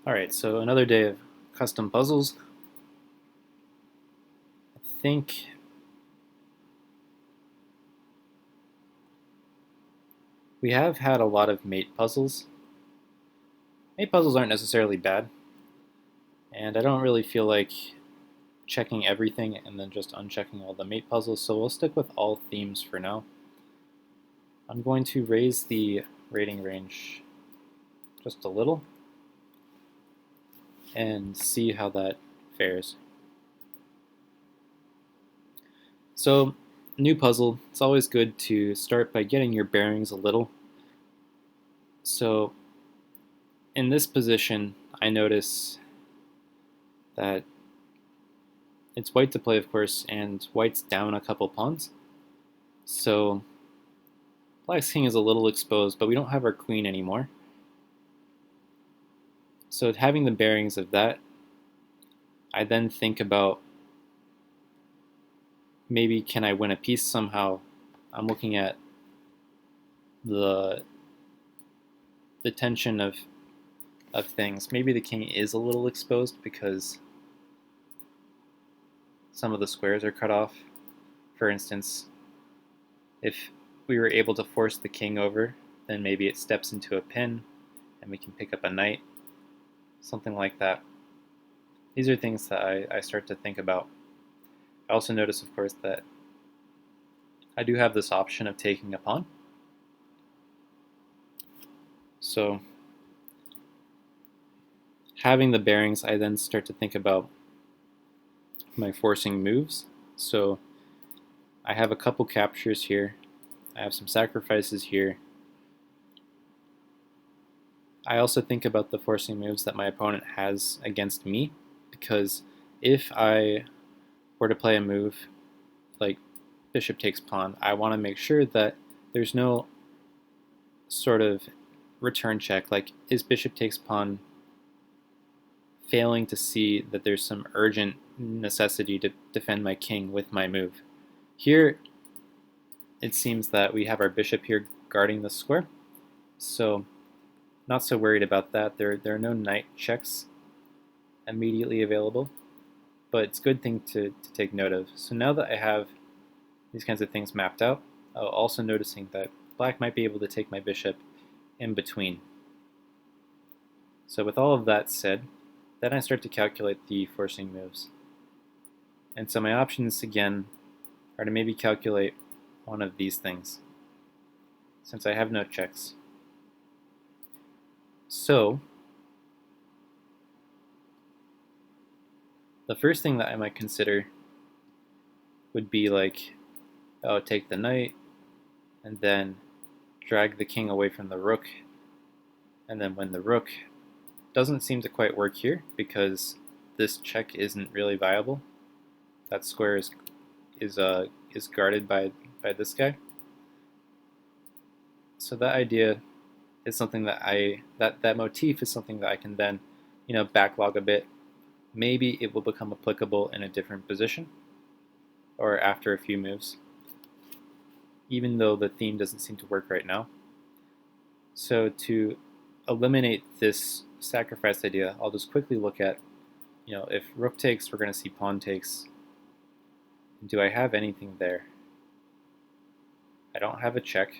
Alright, so another day of custom puzzles. I think we have had a lot of mate puzzles. Mate puzzles aren't necessarily bad, and I don't really feel like checking everything and then just unchecking all the mate puzzles, so we'll stick with all themes for now. I'm going to raise the rating range just a little and see how that fares. So, new puzzle, it's always good to start by getting your bearings a little. So, in this position, I notice that it's white to play, of course, and white's down a couple pawns. So black's king is a little exposed, but we don't have our queen anymore. So having the bearings of that, I then think about maybe can I win a piece somehow. I'm looking at the tension of things. Maybe the king is a little exposed because some of the squares are cut off. For instance, if we were able to force the king over, then maybe it steps into a pin and we can pick up a knight, something like that. These are things that I start to think about. I also notice, of course, that I do have this option of taking a pawn. So having the bearings, I then start to think about my forcing moves. So I have a couple captures here. I have some sacrifices here. I also think about the forcing moves that my opponent has against me, because if I were to play a move like bishop takes pawn, I want to make sure that there's no sort of return check, like is bishop takes pawn failing to see that there's some urgent necessity to defend my king with my move. Here, it seems that we have our bishop here guarding the square, so not so worried about that. There are no knight checks immediately available, but it's a good thing to take note of. So now that I have these kinds of things mapped out, also noticing that black might be able to take my bishop in between. So with all of that said, then I start to calculate the forcing moves. And so my options again are to maybe calculate one of these things, since I have no checks. So the first thing that I might consider would be like, oh, take the knight, and then drag the king away from the rook, and then when the rook doesn't seem to quite work here because this check isn't really viable. That square is guarded by this guy. So that idea is something that that motif is something that I can then, backlog a bit. Maybe it will become applicable in a different position or after a few moves, even though the theme doesn't seem to work right now. So to eliminate this sacrifice idea, I'll just quickly look at, if rook takes, we're going to see pawn takes. Do I have anything there? I don't have a check.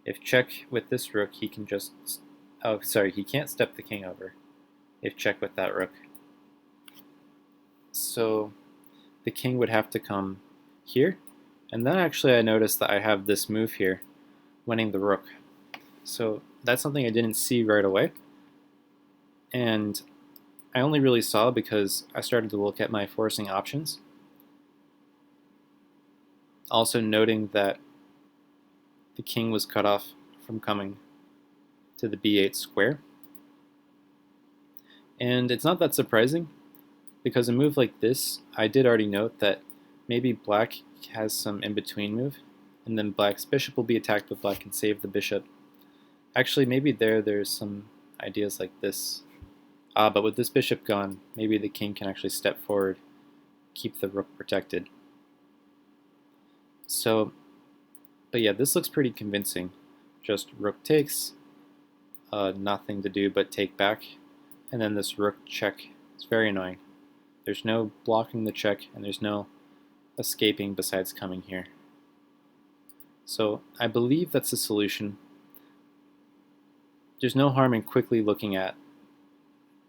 If check with this rook, he can just, oh, sorry, he can't step the king over. If check with that rook. So the king would have to come here. And then actually I noticed that I have this move here, winning the rook. So that's something I didn't see right away. And I only really saw because I started to look at my forcing options. Also noting that the king was cut off from coming to the b8 square. And it's not that surprising, because a move like this, I did already note that maybe black has some in-between move, and then black's bishop will be attacked, but black can save the bishop. Actually, maybe there's some ideas like this. But with this bishop gone, maybe the king can actually step forward, keep the rook protected. So, but yeah, this looks pretty convincing. Just rook takes, nothing to do but take back. And then this rook check is very annoying. There's no blocking the check, and there's no escaping besides coming here. So I believe that's the solution. There's no harm in quickly looking at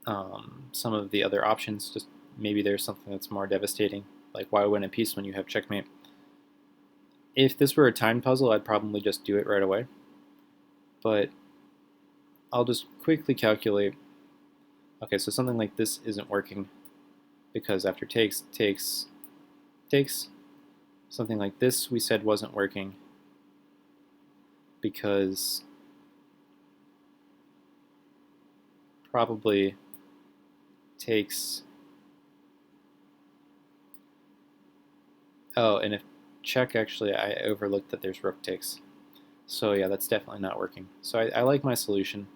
some of the other options. Just maybe there's something that's more devastating, like why win a piece when you have checkmate. If this were a timed puzzle, I'd probably just do it right away. But I'll just quickly calculate. Okay, so something like this isn't working because after takes, takes, takes. Something like this we said wasn't working because probably takes. Oh, and if check, actually, I overlooked that there's rook takes. So yeah, that's definitely not working. So I like my solution,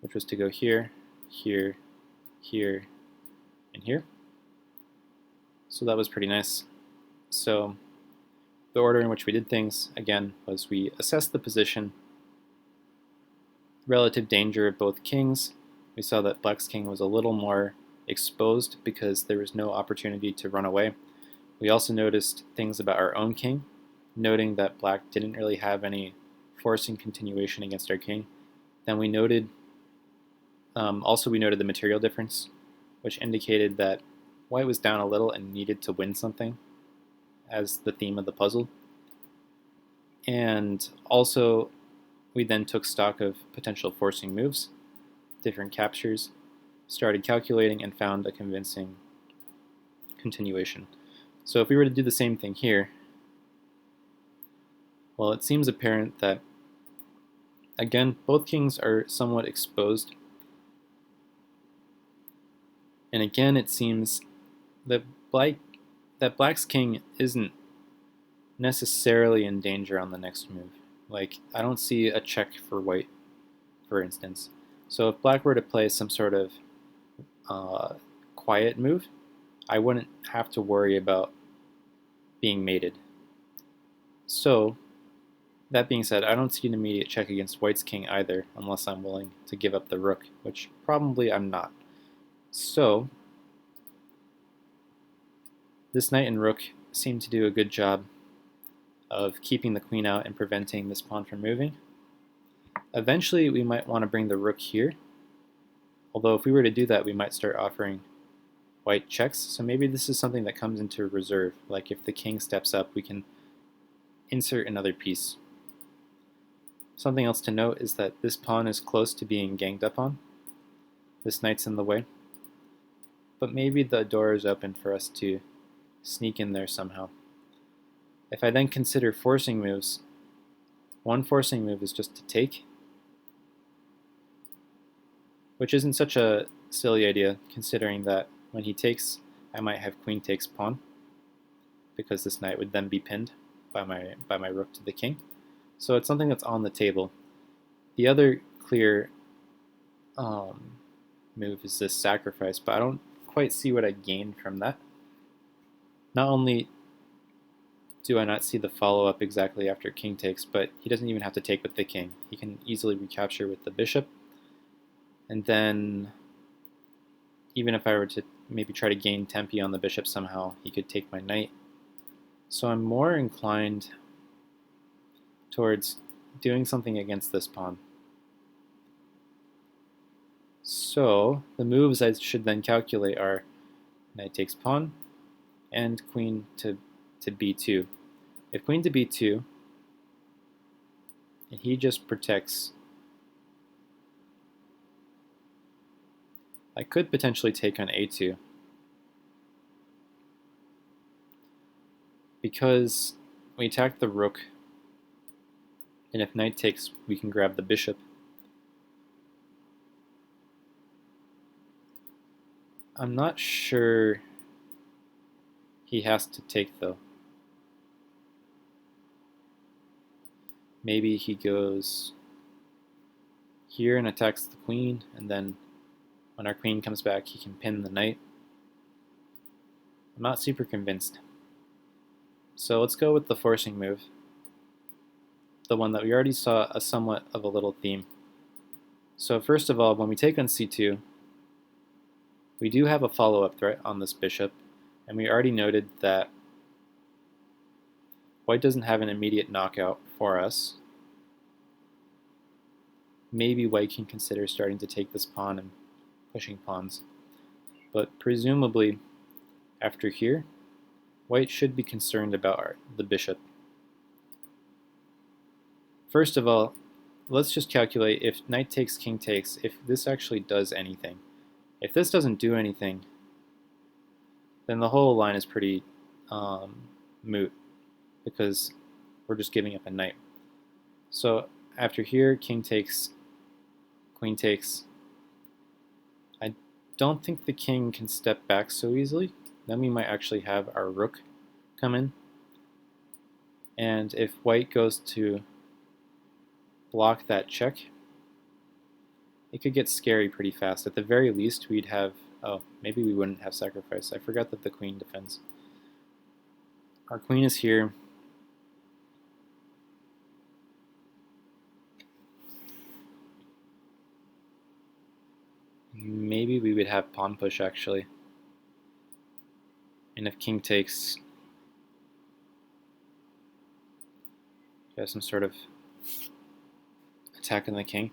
which was to go here, here, here, and here. So that was pretty nice. So the order in which we did things, again, was we assessed the position, relative danger of both kings. We saw that black's king was a little more exposed because there was no opportunity to run away. We also noticed things about our own king, noting that black didn't really have any forcing continuation against our king. Then we noted, we noted the material difference, which indicated that white was down a little and needed to win something as the theme of the puzzle. And also, we then took stock of potential forcing moves, different captures, started calculating, and found a convincing continuation. So if we were to do the same thing here, well, it seems apparent that, again, both kings are somewhat exposed. And again, it seems that black's king isn't necessarily in danger on the next move. Like, I don't see a check for white, for instance. So if black were to play some sort of quiet move, I wouldn't have to worry about being mated. So, that being said, I don't see an immediate check against white's king either, unless I'm willing to give up the rook, which probably I'm not. So, this knight and rook seem to do a good job of keeping the queen out and preventing this pawn from moving. Eventually, we might want to bring the rook here, although if we were to do that, we might start offering white checks, so maybe this is something that comes into reserve, like if the king steps up, we can insert another piece. Something else to note is that this pawn is close to being ganged up on. This knight's in the way, but maybe the door is open for us to sneak in there somehow. If I then consider forcing moves, one forcing move is just to take, which isn't such a silly idea considering that when he takes, I might have queen takes pawn, because this knight would then be pinned by my rook to the king. So it's something that's on the table. The other clear move is this sacrifice, but I don't quite see what I gained from that. Not only do I not see the follow-up exactly after king takes, but he doesn't even have to take with the king. He can easily recapture with the bishop. And then, even if I were to maybe try to gain tempi on the bishop somehow, he could take my knight. So I'm more inclined towards doing something against this pawn. So the moves I should then calculate are knight takes pawn and queen to b2. If queen to b2, and he just protects, I could potentially take on a2. Because we attack the rook, and if knight takes, we can grab the bishop. I'm not sure he has to take, though. Maybe he goes here and attacks the queen, and then when our queen comes back, he can pin the knight. I'm not super convinced. So let's go with the forcing move, the one that we already saw a somewhat of a little theme. So first of all, when we take on c2, we do have a follow-up threat on this bishop, and we already noted that white doesn't have an immediate knockout for us. Maybe white can consider starting to take this pawn and pushing pawns. But presumably, after here, white should be concerned about the bishop. First of all, let's just calculate if knight takes, king takes, if this actually does anything. If this doesn't do anything, then the whole line is pretty moot, because we're just giving up a knight. So after here, king takes, queen takes. I don't think the king can step back so easily. Then we might actually have our rook come in. And if white goes to block that check, it could get scary pretty fast. At the very least, we'd have, oh, maybe we wouldn't have sacrifice. I forgot that the queen defends. Our queen is here. Maybe we would have pawn push, actually. And if king takes, we have some sort of attack on the king.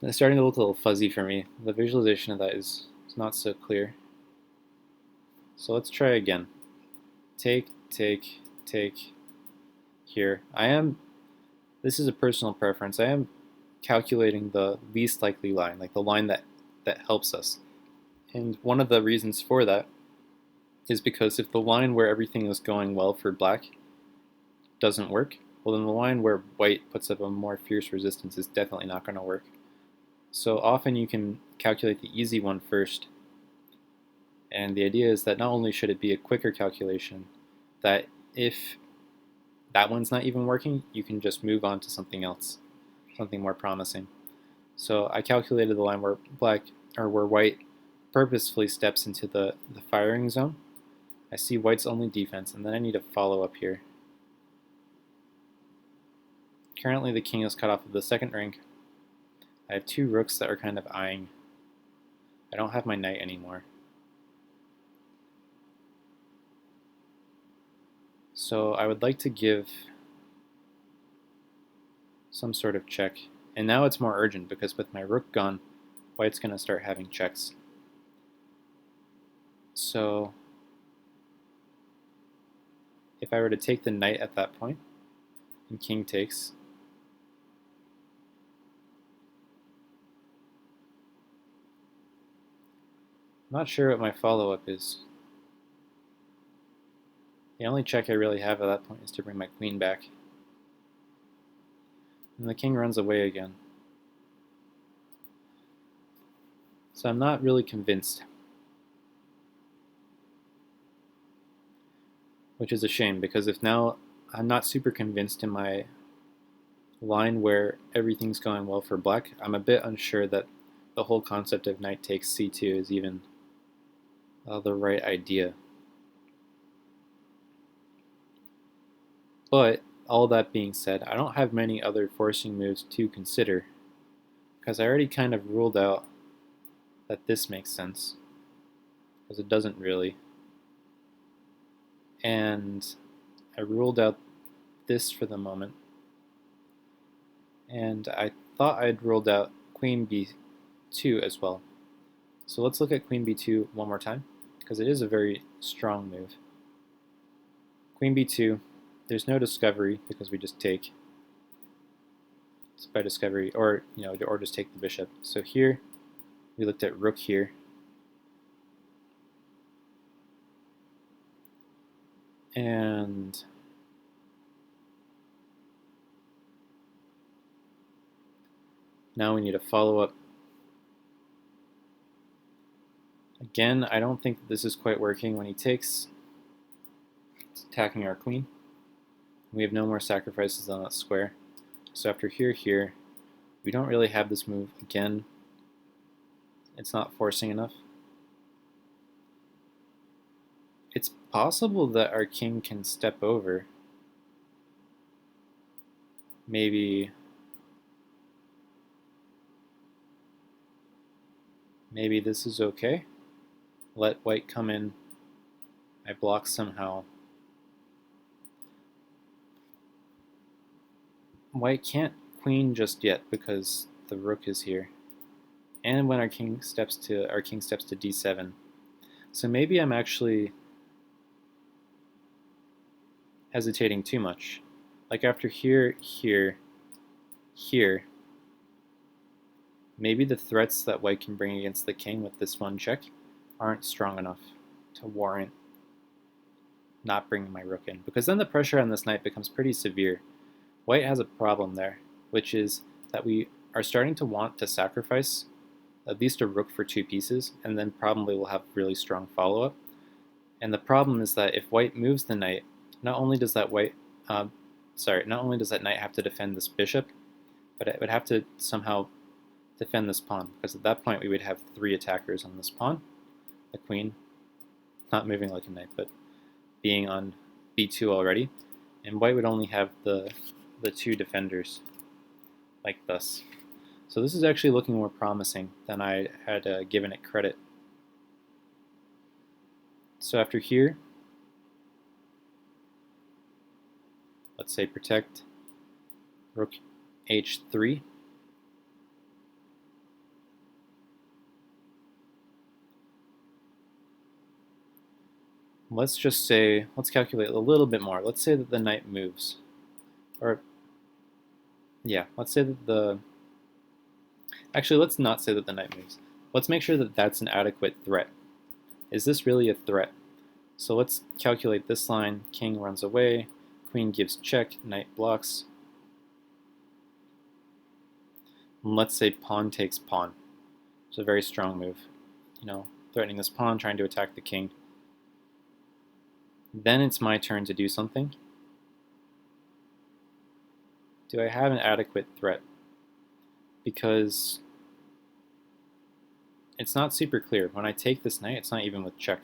It's starting to look a little fuzzy for me. The visualization of that is not so clear. So let's try again. Take, take, take here. This is a personal preference. I am calculating the least likely line, like the line that helps us. And one of the reasons for that is because if the line where everything is going well for black doesn't work, well then the line where white puts up a more fierce resistance is definitely not going to work. So often you can calculate the easy one first, and the idea is that not only should it be a quicker calculation, that if that one's not even working, you can just move on to something else, something more promising. So I calculated the line where where white purposefully steps into the firing zone. I see white's only defense, and then I need a follow up here. Currently the king is cut off of the second rank. I have two rooks that are kind of eyeing. I don't have my knight anymore. So I would like to give some sort of check. And now it's more urgent because with my rook gone, white's going to start having checks. So if I were to take the knight at that point, and king takes, I'm not sure what my follow-up is. The only check I really have at that point is to bring my queen back. And the king runs away again. So I'm not really convinced. Which is a shame, because if now I'm not super convinced in my line where everything's going well for black, I'm a bit unsure that the whole concept of knight takes c2 is even the right idea. But all that being said, I don't have many other forcing moves to consider, because I already kind of ruled out that this makes sense, because it doesn't really. And I ruled out this for the moment. And I thought I'd ruled out queen b2 as well. So let's look at queen b2 one more time, because it is a very strong move. Queen b2, there's no discovery because we just take. It's by discovery, or just take the bishop. So here we looked at rook here. And now we need a follow-up. Again, I don't think this is quite working. When he takes, it's attacking our queen. We have no more sacrifices on that square. So after here, we don't really have this move. Again, it's not forcing enough. It's possible that our king can step over. Maybe Maybe this is okay. Let white come in. I block somehow. White can't queen just yet because the rook is here. And when our king steps to d7. So maybe I'm actually hesitating too much. Like after here, here, here, maybe the threats that white can bring against the king with this one check aren't strong enough to warrant not bringing my rook in. Because then the pressure on this knight becomes pretty severe. White has a problem there, which is that we are starting to want to sacrifice at least a rook for 2 pieces, and then probably we'll have really strong follow-up. And the problem is that if white moves the knight, not only does that knight have to defend this bishop, but it would have to somehow defend this pawn, because at that point we would have 3 attackers on this pawn. The queen, not moving like a knight, but being on b2 already, and white would only have the 2 defenders, like thus. So this is actually looking more promising than I had given it credit. So after here, let's say protect, rook h3. Let's just say, let's calculate a little bit more. Let's say that the knight moves. Or, yeah, let's say that actually, let's not say that the knight moves. Let's make sure that that's an adequate threat. Is this really a threat? So let's calculate this line. King runs away, queen gives check, knight blocks. And let's say pawn takes pawn. It's a very strong move. Threatening this pawn, trying to attack the king. Then it's my turn to do something. Do I have an adequate threat? Because it's not super clear. When I take this knight, it's not even with check.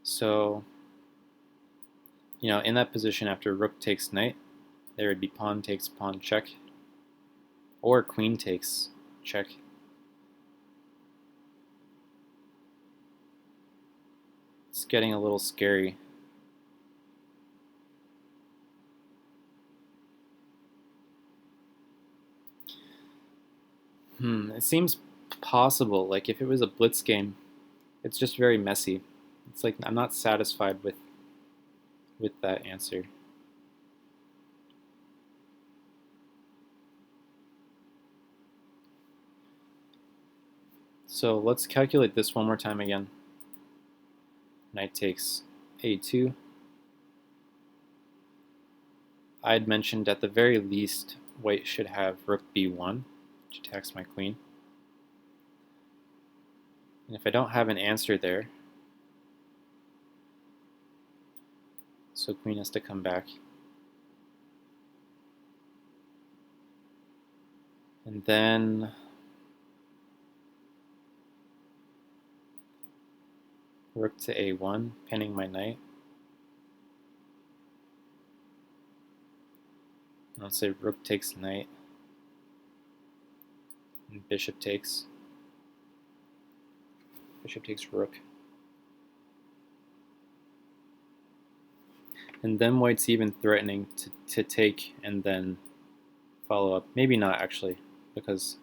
So, in that position after rook takes knight, there would be pawn takes pawn check, or queen takes check. It's getting a little scary. It seems possible. Like if it was a blitz game, it's just very messy. It's like I'm not satisfied with that answer. So let's calculate this one more time again. Knight takes a2. I'd mentioned at the very least white should have rook b1, which attacks my queen. And if I don't have an answer there, so queen has to come back. And then rook to a1, pinning my knight. And let's say rook takes knight, and bishop takes rook. And then white's even threatening to take and then follow up. Maybe not actually, because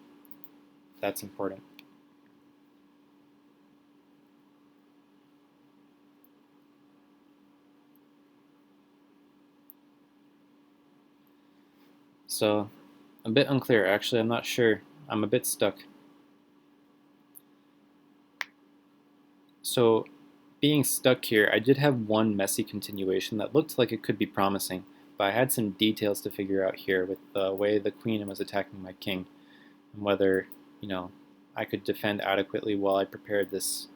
that's important. So, a bit unclear. Actually, I'm not sure. I'm a bit stuck. So, being stuck here, I did have one messy continuation that looked like it could be promising, but I had some details to figure out here with the way the queen was attacking my king, and whether, I could defend adequately while I prepared this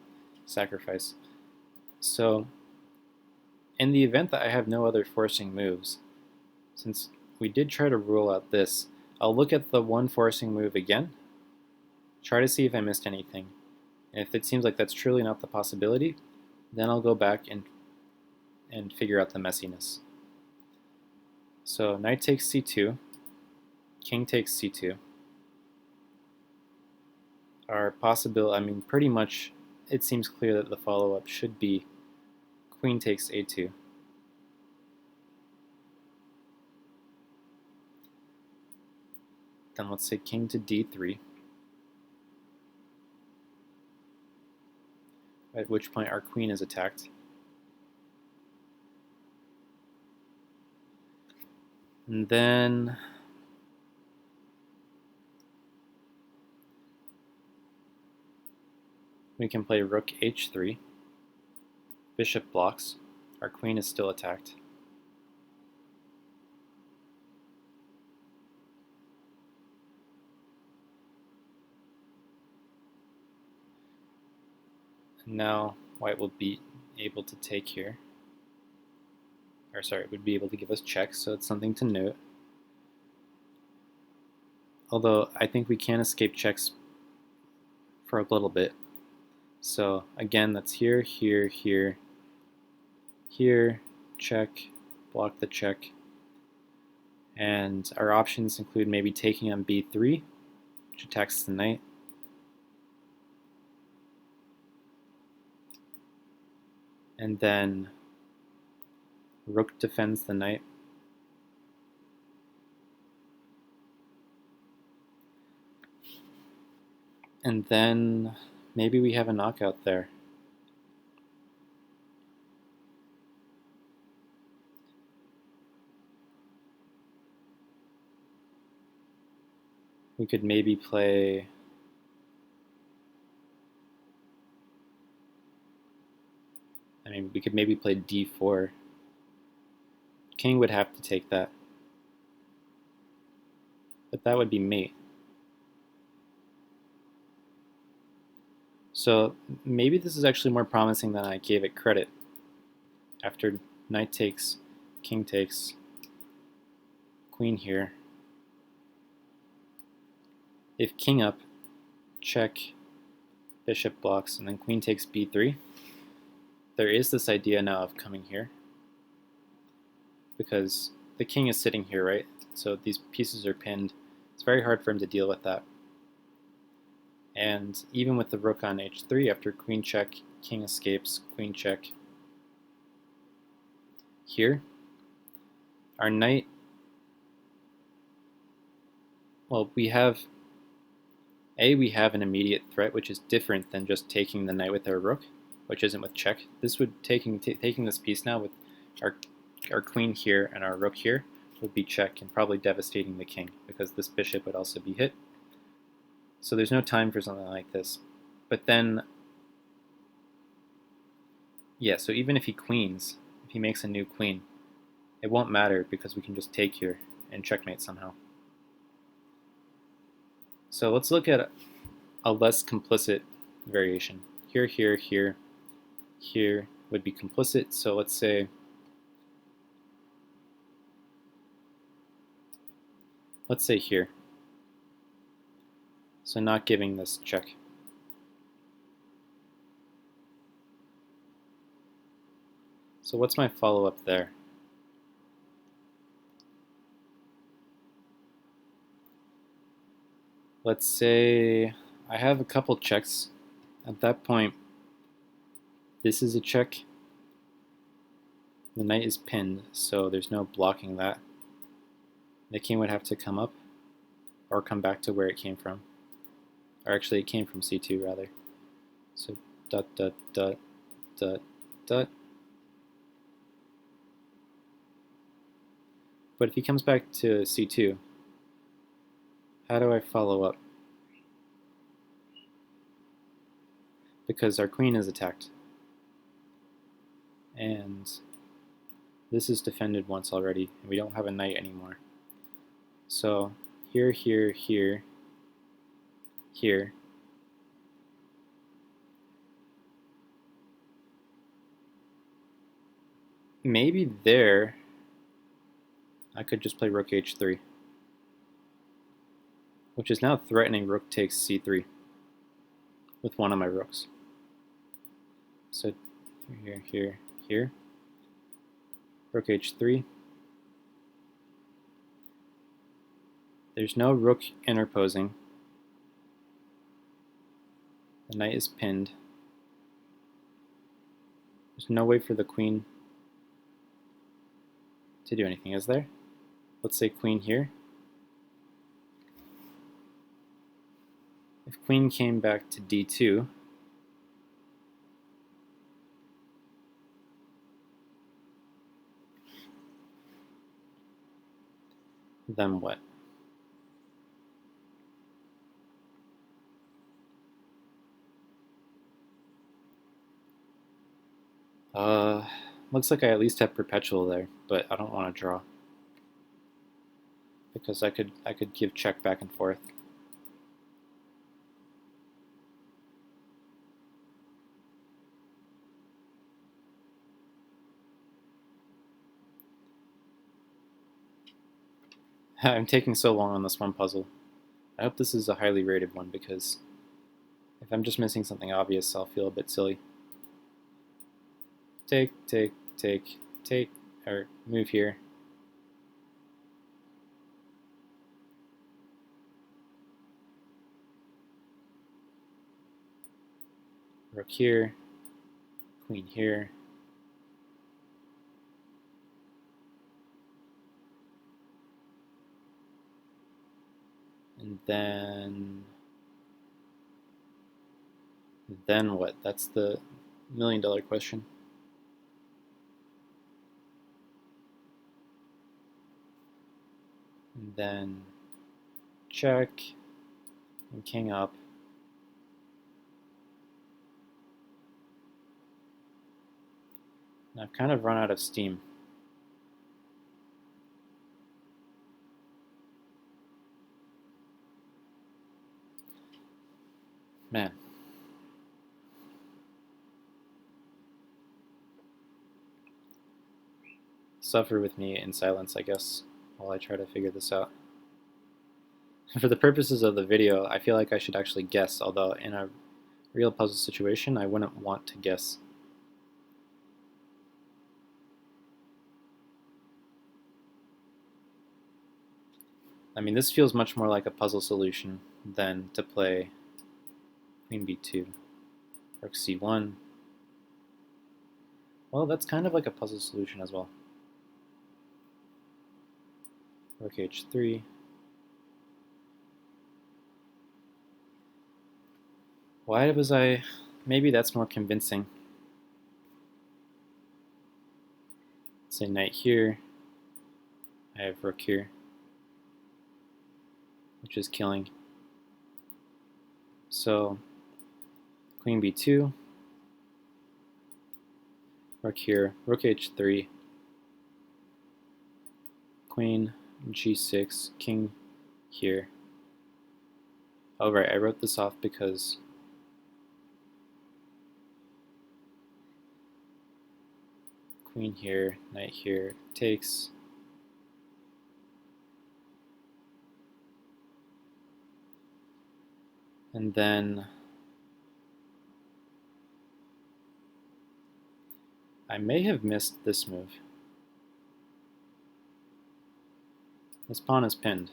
sacrifice. So, in the event that I have no other forcing moves, since we did try to rule out this, I'll look at the one forcing move again, try to see if I missed anything. And if it seems like that's truly not the possibility, then I'll go back and figure out the messiness. So knight takes c2, king takes c2. our possibility, I mean, pretty much it seems clear that the follow-up should be queen takes a2. Then let's say king to d3, at which point our queen is attacked. And then we can play rook h3, bishop blocks, our queen is still attacked. And now white will be able to take here. Or sorry, it would be able to give us checks, so it's something to note. Although I think we can escape checks for a little bit. So again, that's here, here, here, here, check, block the check. And our options include maybe taking on b3, which attacks the knight. And then rook defends the knight. And then maybe we have a knockout there. We could maybe play we could maybe play d4. King would have to take that. But that would be mate. So maybe this is actually more promising than I gave it credit. After knight takes, king takes, queen here. If king up, check, bishop blocks, and then queen takes b3, there is this idea now of coming here, because the king is sitting here, right? So these pieces are pinned. It's very hard for him to deal with that. And even with the rook on h3, after queen check, king escapes, queen check. Here, our knight, well, we have an immediate threat, which is different than just taking the knight with our rook, which isn't with check. This would taking this piece now with our queen here and our rook here would be check and probably devastating the king, because this bishop would also be hit. So there's no time for something like this. But then, yeah, so even if he queens, if he makes a new queen, it won't matter because we can just take here and checkmate somehow. So let's look at a less complicit variation. Here, here, here, here would be complicit. So let's say here. So not giving this check. So what's my follow-up there? Let's say I have a couple checks. At that point, this is a check. The knight is pinned, so there's no blocking that. The king would have to come up or come back to where it came from. Or actually, it came from c2 rather. So dot, dot, dot, dot, dot. But if he comes back to c2, how do I follow up? Because our queen is attacked. And this is defended once already, and we don't have a knight anymore. So here, here, here, here. Maybe there I could just play rook h3, which is now threatening rook takes c3 with one of my rooks. So here, here, here. Rook h3. There's no rook interposing. The knight is pinned. There's no way for the queen to do anything, is there? Let's say queen here. If queen came back to d2, then what? Looks like I at least have perpetual there, but I don't want to draw because I could give check back and forth. I'm taking so long on this one puzzle. I hope this is a highly rated one because if I'm just missing something obvious, I'll feel a bit silly. Take, or move here. Rook here, queen here. And then what? That's the $1,000,000 question. And then check, and king up. And I've kind of run out of steam. Man. Suffer with me in silence, I guess, while I try to figure this out. For the purposes of the video, I feel like I should actually guess, although in a real puzzle situation, I wouldn't want to guess. I mean, this feels much more like a puzzle solution than to play queen b2, rook c1. Well, that's kind of like a puzzle solution as well. Rook h3. Why was I... Maybe that's more convincing. Say knight here. I have rook here, which is killing. So queen b2, rook here, rook h3, queen g6, king here. Oh right, I wrote this off because queen here, knight here, takes. And then I may have missed this move. This pawn is pinned.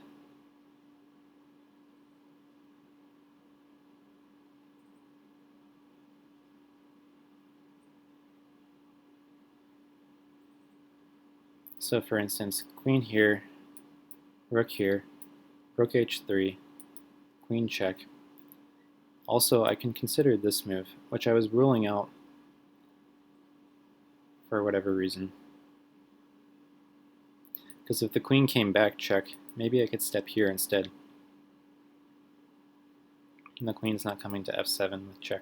So for instance, queen here, rook here, rook h3, queen check. Also, I can consider this move, which I was ruling out for whatever reason. Because if the queen came back, check, maybe I could step here instead. And the queen's not coming to f7 with check.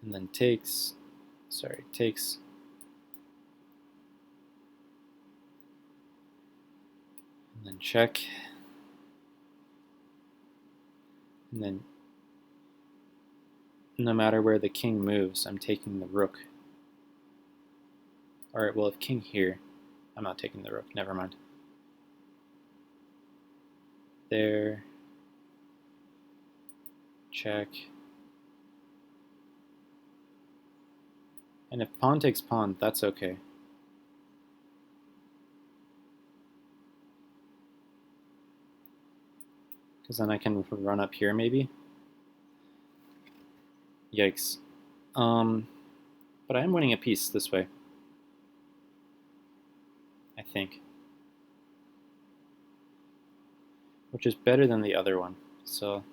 And then takes, takes. And then check. And then no matter where the king moves, I'm taking the rook. Alright, well if king here, I'm not taking the rook, never mind. There. Check. And if pawn takes pawn, that's okay. because then I can run up here maybe. Yikes. But I am winning a piece this way, I think, which is better than the other one. So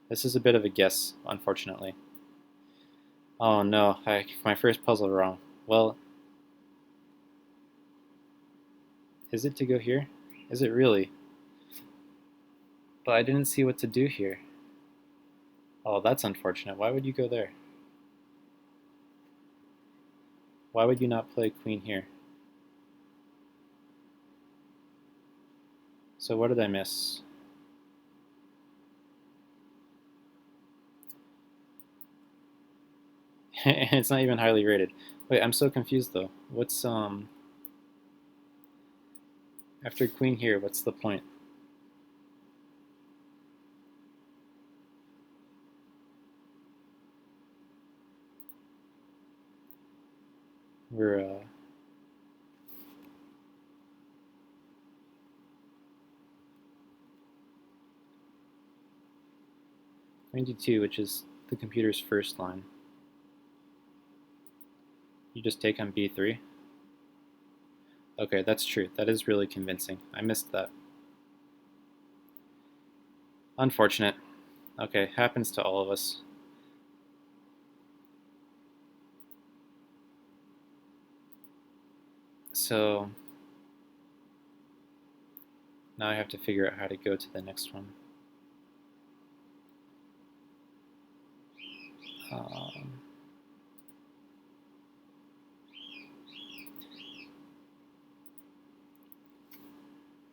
this is a bit of a guess, unfortunately. Oh no, my first puzzle wrong. Well, is it to go here? Is it really? But I didn't see what to do here. Oh, that's unfortunate. Why would you go there? Why would you not play queen here? So what did I miss? It's not even highly rated. Wait, I'm so confused though. What's after queen here, what's the point? We're queen d2, which is the computer's first line. You just take on b3. Okay, that's true. That is really convincing. I missed that. Unfortunate. Okay, happens to all of us. So now I have to figure out how to go to the next one.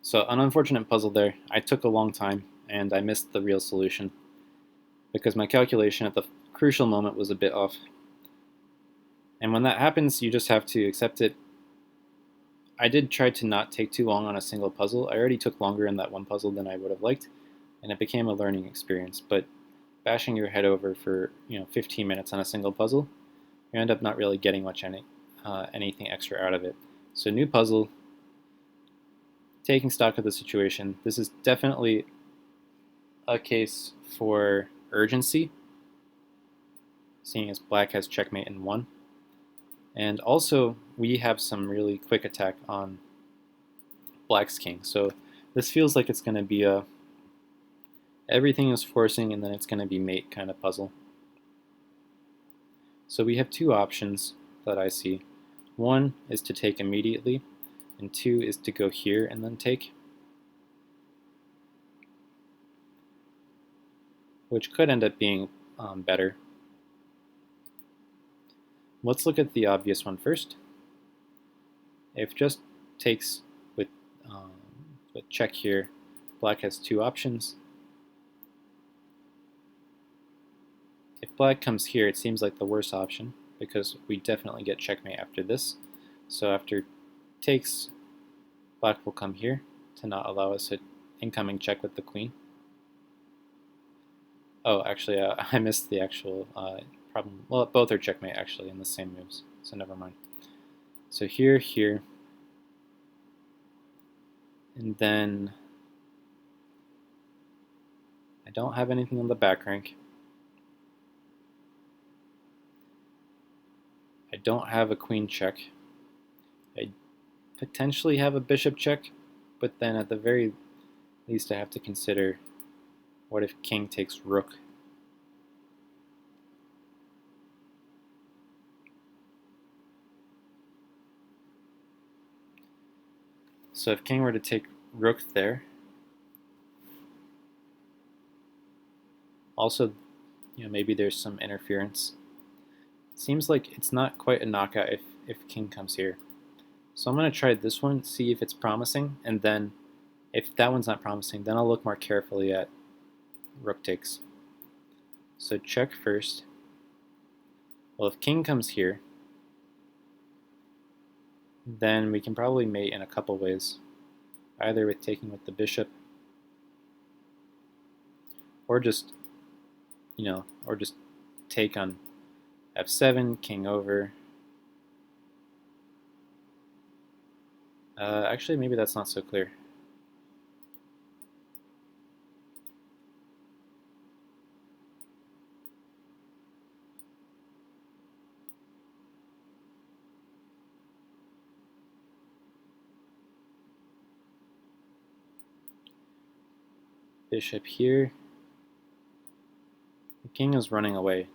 So an unfortunate puzzle there. I took a long time and I missed the real solution because my calculation at the crucial moment was a bit off. And when that happens, you just have to accept it. I did try to not take too long on a single puzzle. I already took longer in that one puzzle than I would have liked, and it became a learning experience. But bashing your head over for 15 minutes on a single puzzle, you end up not really getting much anything extra out of it. So new puzzle, taking stock of the situation. This is definitely a case for urgency, seeing as black has checkmate in one. And also, we have some really quick attack on black's king. So this feels like it's going to be a everything is forcing and then it's going to be mate kind of puzzle. So we have two options that I see. One is to take immediately, and two is to go here and then take, which could end up being better. Let's look at the obvious one first. If just takes with check here, black has two options. If black comes here, it seems like the worst option because we definitely get checkmate after this. So after takes, black will come here to not allow us an incoming check with the queen. Oh, actually, I missed the actual problem. Well, both are checkmate actually in the same moves, so never mind. So here, here, and then I don't have anything on the back rank. I don't have a queen check. I potentially have a bishop check, but then at the very least I have to consider what if king takes rook. So if king were to take rook there, also maybe there's some interference. It seems like it's not quite a knockout if king comes here. So I'm going to try this one, see if it's promising, and then if that one's not promising, then I'll look more carefully at rook takes. So check first. Well, if king comes here, then we can probably mate in a couple ways, either with taking with the bishop, or just or just take on f7, king over. Actually, maybe that's not so clear. bishop here. The king is running away.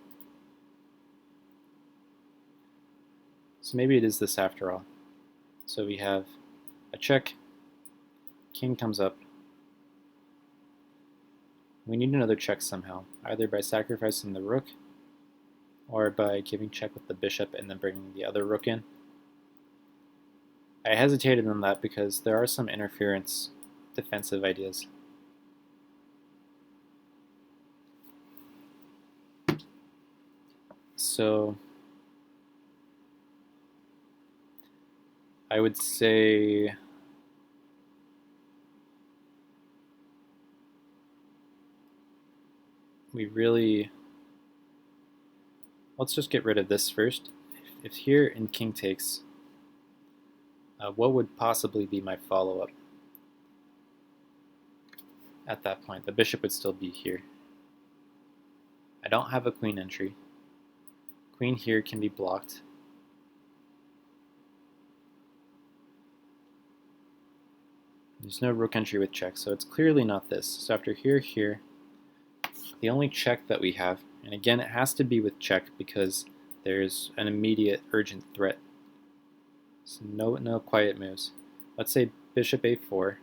So maybe it is this after all. So we have a check, king comes up. We need another check somehow, either by sacrificing the rook or by giving check with the bishop and then bringing the other rook in. I hesitated on that because there are some interference defensive ideas. So I would say let's just get rid of this first. If here in king takes, what would possibly be my follow-up? At that point, the bishop would still be here. I don't have a queen entry. Queen here can be blocked. There's no rook entry with check, so it's clearly not this. So after here, the only check that we have, and again it has to be with check because there's an immediate urgent threat. So no quiet moves. Let's say bishop a4.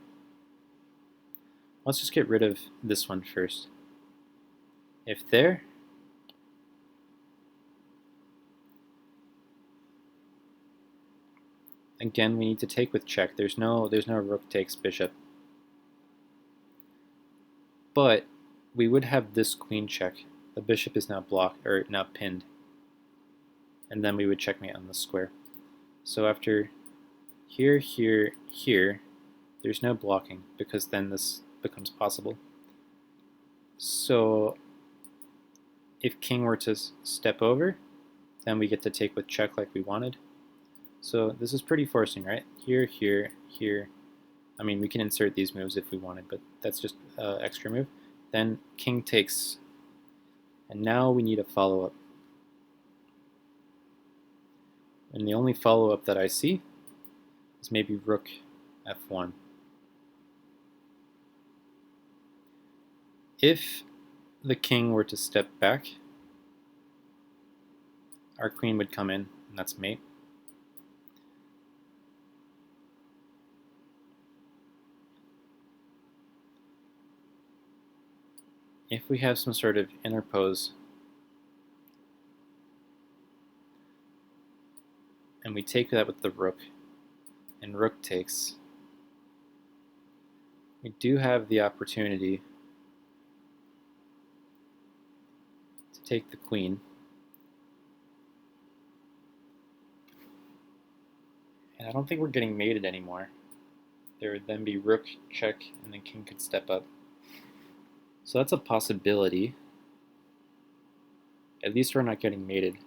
Let's just get rid of this one first. If there, again we need to take with check. There's no rook takes bishop. But we would have this queen check. The bishop is now blocked, or now pinned. And then we would checkmate on the square. So after here, there's no blocking because then this becomes possible. So if king were to step over, then we get to take with check like we wanted. So this is pretty forcing, right? Here. I mean, we can insert these moves if we wanted, but that's just extra move. Then king takes, and now we need a follow-up. And the only follow-up that I see is maybe rook f1. If the king were to step back, our queen would come in, and that's mate. If we have some sort of interpose, and we take that with the rook, and rook takes, we do have the opportunity to take the queen. And I don't think we're getting mated anymore. There would then be rook, check, and then king could step up. So that's a possibility. At least we're not getting mated.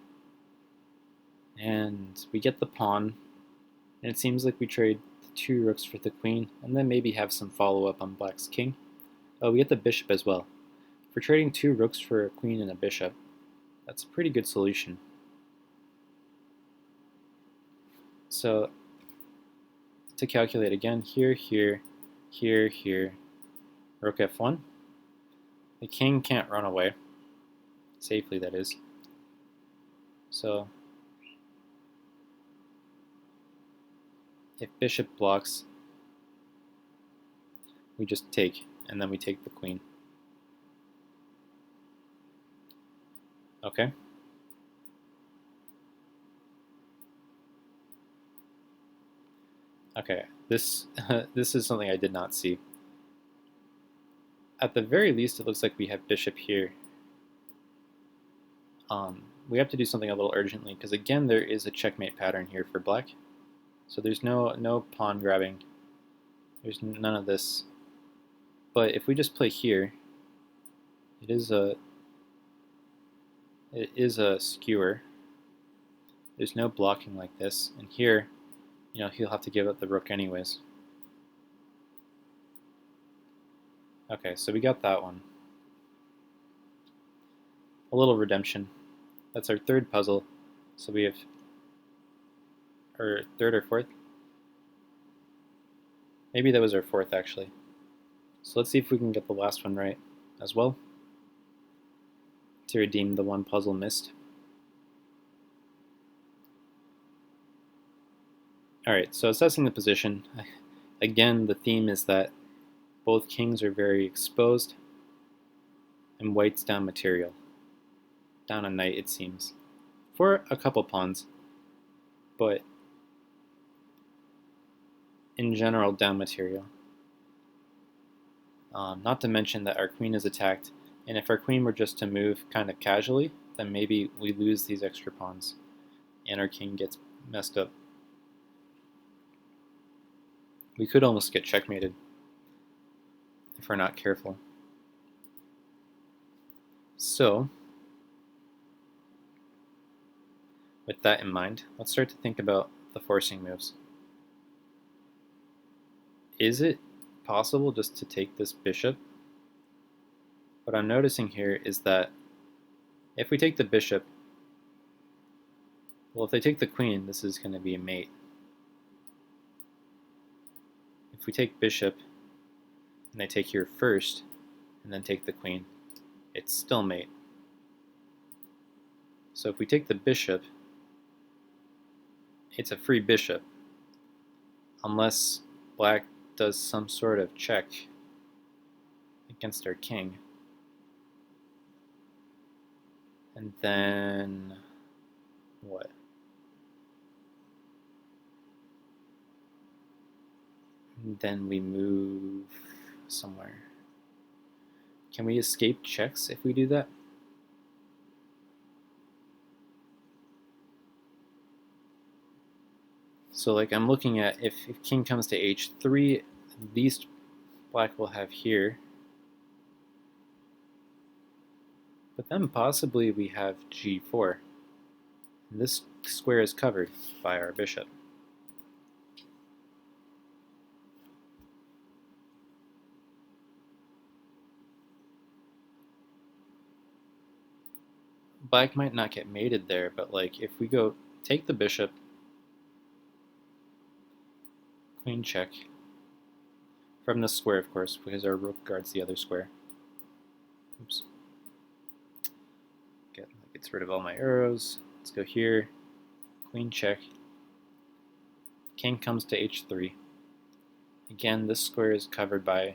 And we get the pawn, and it seems like we trade the 2 rooks for the queen, and then maybe have some follow-up on black's king. Oh, we get the bishop as well. If we're trading 2 rooks for a queen and a bishop, that's a pretty good solution. So to calculate again, here, rook f1. The king can't run away, safely that is. So if bishop blocks, we just take, and then we take the queen. Okay? Okay, this is something I did not see. At the very least, it looks like we have bishop here. We have to do something a little urgently, because again, there is a checkmate pattern here for black. So there's no pawn grabbing. There's none of this. But if we just play here, it is a skewer. There's no blocking like this, and here, he'll have to give up the rook anyways. Okay, so we got that one. A little redemption. That's our 3rd puzzle. So we have our 3rd or 4th. Maybe that was our 4th actually. So let's see if we can get the last one right as well to redeem the one puzzle missed. Alright, so assessing the position, again the theme is that both kings are very exposed and white's down material. Down a knight, it seems. For a couple pawns, but in general down material. Not to mention that our queen is attacked, and if our queen were just to move kind of casually, then maybe we lose these extra pawns and our king gets messed up. We could almost get checkmated if we're not careful. So, with that in mind, let's start to think about the forcing moves. Is it possible just to take this bishop? What I'm noticing here is that if we take the bishop, well, if they take the queen, this is going to be a mate. If we take bishop, and they take here first, and then take the queen, it's still mate. So if we take the bishop, it's a free bishop, unless black does some sort of check against our king. And then what? And then we move somewhere. Can we escape checks if we do that? So like I'm looking at if king comes to h3, these black will have here. But then possibly we have g4. And this square is covered by our bishop. Black might not get mated there, but like if we go take the bishop, queen check, from the square of course, because our rook guards the other square. Oops. Gets rid of all my arrows. Let's go here, queen check, king comes to h3. Again, this square is covered by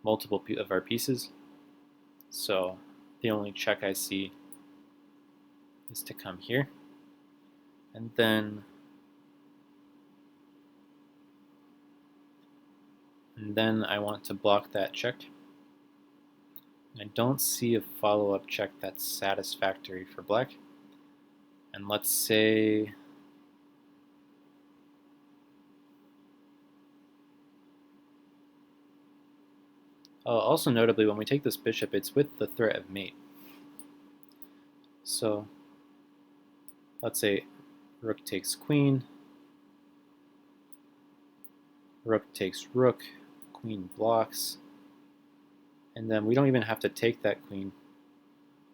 multiple of our pieces, so the only check I see is to come here, and then I want to block that check. I don't see a follow-up check that's satisfactory for black. And let's say also notably, when we take this bishop, it's with the threat of mate. So let's say rook takes queen, rook takes rook, queen blocks, and then we don't even have to take that queen.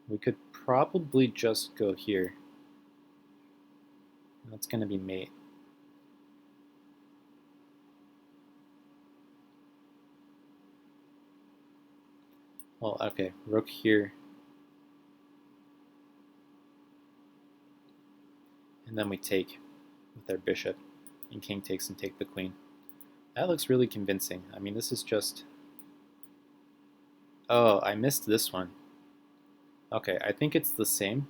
We could probably just go here. And that's going to be mate. Well, okay, rook here. And then we take with our bishop, and king takes and take the queen. That looks really convincing. I mean, this is just... Oh, I missed this one. Okay, I think it's the same.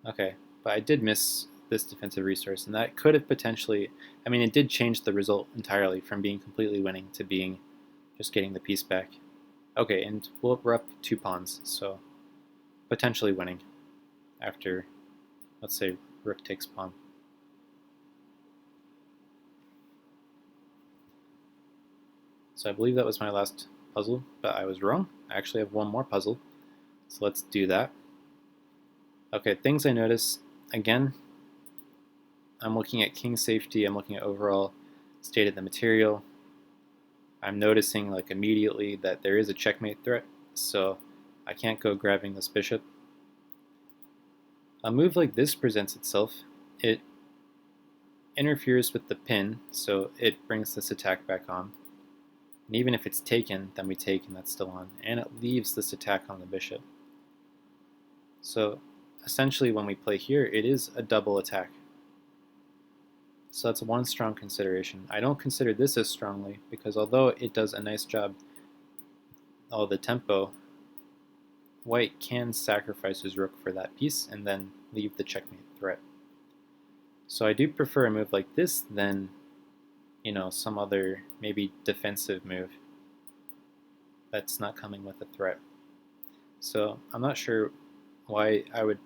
Okay, but I did miss this defensive resource, and that could have potentially... I mean, it did change the result entirely from being completely winning to being just getting the piece back. Okay, and we're up 2 pawns, so potentially winning after, let's say, rook takes pawn. So I believe that was my last puzzle, but I was wrong. I actually have one more puzzle, so let's do that. Okay, things I notice, again, I'm looking at king safety, I'm looking at overall state of the material. I'm noticing like immediately that there is a checkmate threat, so I can't go grabbing this bishop. A move like this presents itself it interferes with the pin, so it brings this attack back on. And even if it's taken, then we take and that's still on. And it leaves this attack on the bishop. So essentially when we play here, it is a double attack. So that's one strong consideration. I don't consider this as strongly because although it does a nice job of the tempo, white can sacrifice his rook for that piece and then leave the checkmate threat. So I do prefer a move like this than, you know, some other maybe defensive move that's not coming with a threat. So I'm not sure why I would,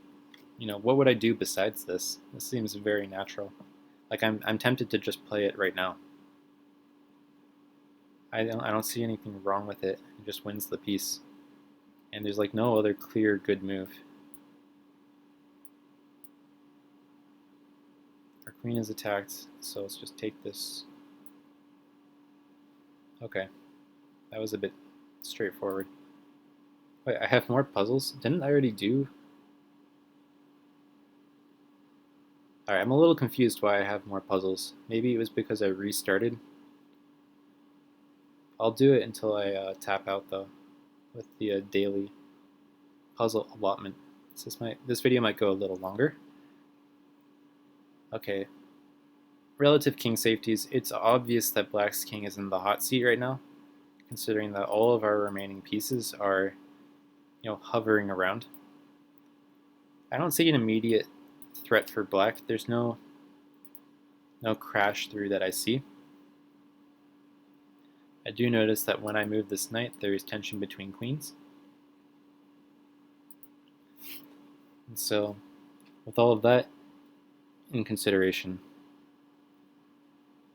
you know, what would I do besides this? This seems very natural. Like I'm tempted to just play it right now. I don't see anything wrong with it. It just wins the piece. And there's like no other clear good move. Our queen is attacked, so let's just take this. Okay, that was a bit straightforward. Wait, I have more puzzles? Didn't I already do? Alright, I'm a little confused why I have more puzzles. Maybe it was because I restarted. I'll do it until I tap out though, with the daily puzzle allotment. So this video might go a little longer. Okay, relative king safeties. It's obvious that black's king is in the hot seat right now, considering that all of our remaining pieces are, you know, hovering around. I don't see an immediate threat for black. There's no crash through that I see. I do notice that when I move this knight, there is tension between queens. And so, with all of that in consideration,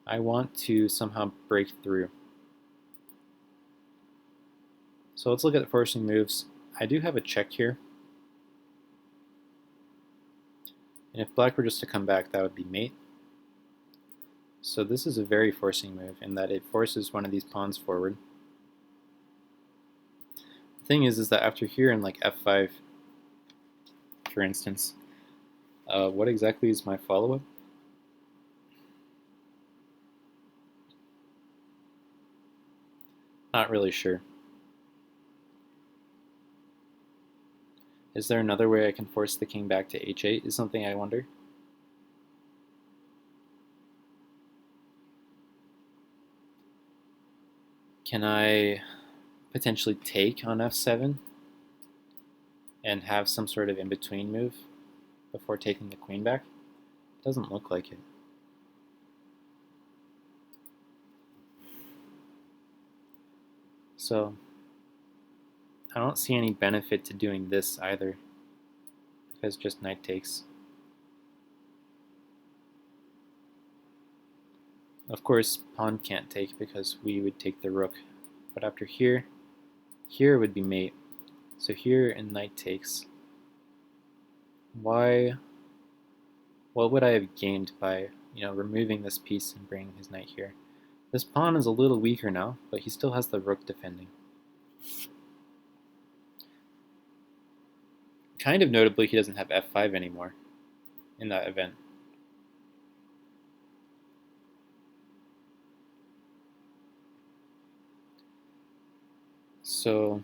I want to somehow break through. So let's look at the forcing moves. I do have a check here. And if black were just to come back, that would be mate. So this is a very forcing move in that it forces one of these pawns forward. The thing is that after here in like f5, for instance, what exactly is my follow-up? Not really sure. Is there another way I can force the king back to h8 is something I wonder. Can I potentially take on f7 and have some sort of in-between move before taking the queen back? It doesn't look like it. So I don't see any benefit to doing this either, because just knight takes. Of course, pawn can't take because we would take the rook. But after here would be mate. So here and knight takes. What would I have gained by, you know, removing this piece and bringing his knight here? This pawn is a little weaker now, but he still has the rook defending. Kind of notably, he doesn't have f5 anymore in that event. So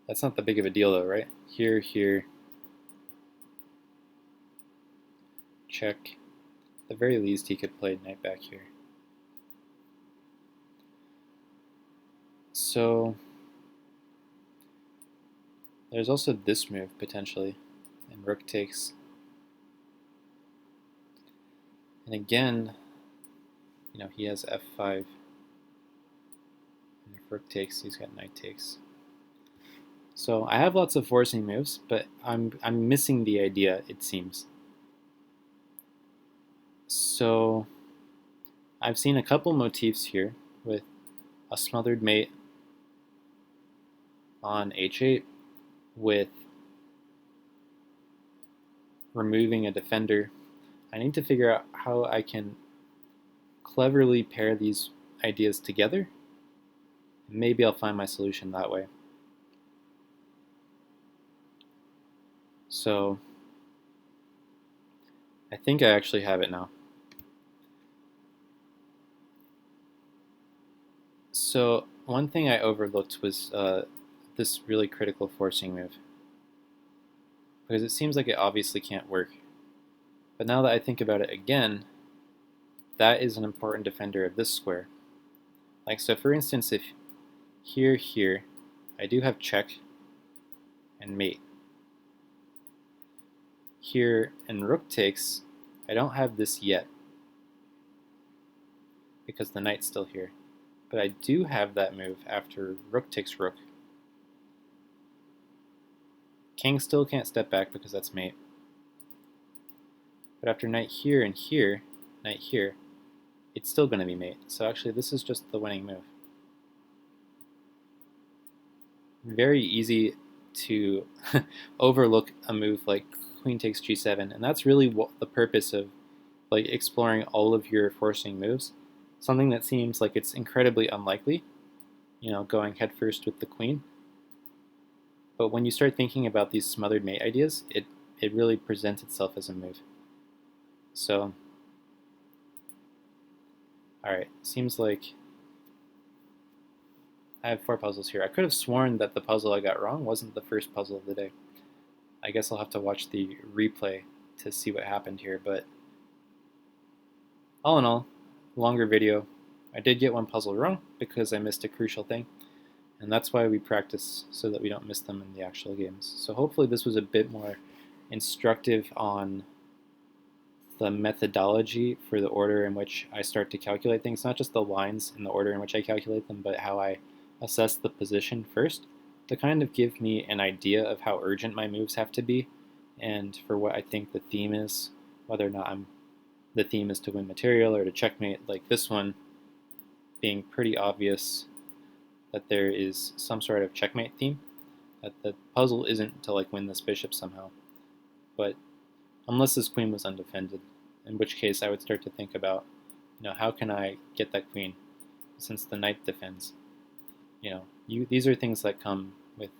that's not that big of a deal though, right? Here, check. At the very least, he could play knight back here. So there's also this move potentially, and rook takes. And again, you know, he has f5. And if rook takes, he's got knight takes. So I have lots of forcing moves, but I'm missing the idea, it seems. So I've seen a couple motifs here with a smothered mate on h8 with removing a defender. I need to figure out how I can cleverly pair these ideas together. Maybe I'll find my solution that way. So I think I actually have it now. So one thing I overlooked was this really critical forcing move, because it seems like it obviously can't work. But now that I think about it again, that is an important defender of this square. Like, so for instance, if here, I do have check and mate. Here in rook takes, I don't have this yet, because the knight's still here. But I do have that move after rook takes rook. King still can't step back because that's mate. But after knight here and here, knight here, it's still going to be mate. So actually this is just the winning move. Very easy to overlook a move like queen takes g7, and that's really what the purpose of like exploring all of your forcing moves. Something that seems like it's incredibly unlikely, you know, going headfirst with the queen. But when you start thinking about these smothered mate ideas, it really presents itself as a move. So, alright, seems like I have 4 puzzles here. I could have sworn that the puzzle I got wrong wasn't the first puzzle of the day. I guess I'll have to watch the replay to see what happened here, but all in all, longer video. I did get one puzzle wrong because I missed a crucial thing, and that's why we practice, so that we don't miss them in the actual games. So hopefully this was a bit more instructive on the methodology for the order in which I start to calculate things, not just the lines in the order in which I calculate them, but how I assess the position first, to kind of give me an idea of how urgent my moves have to be, and for what I think the theme is, whether or not the theme is to win material or to checkmate, like this one being pretty obvious that there is some sort of checkmate theme, that the puzzle isn't to like win this bishop somehow, but unless this queen was undefended, in which case I would start to think about, you know, how can I get that queen since the knight defends? You know, these are things that come with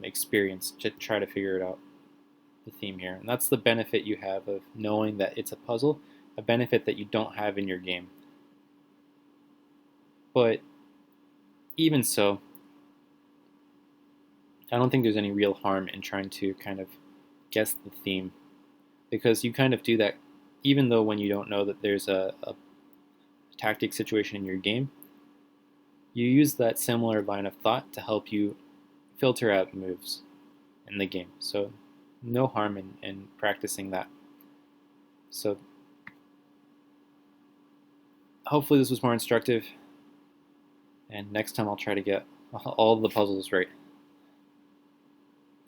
experience to try to figure it out, the theme here. And that's the benefit you have of knowing that it's a puzzle, a benefit that you don't have in your game. But even so, I don't think there's any real harm in trying to kind of guess the theme, because you kind of do that even though when you don't know that there's a tactic situation in your game, you use that similar line of thought to help you filter out moves in the game. So no harm in practicing that. So hopefully this was more instructive, and next time I'll try to get all the puzzles right.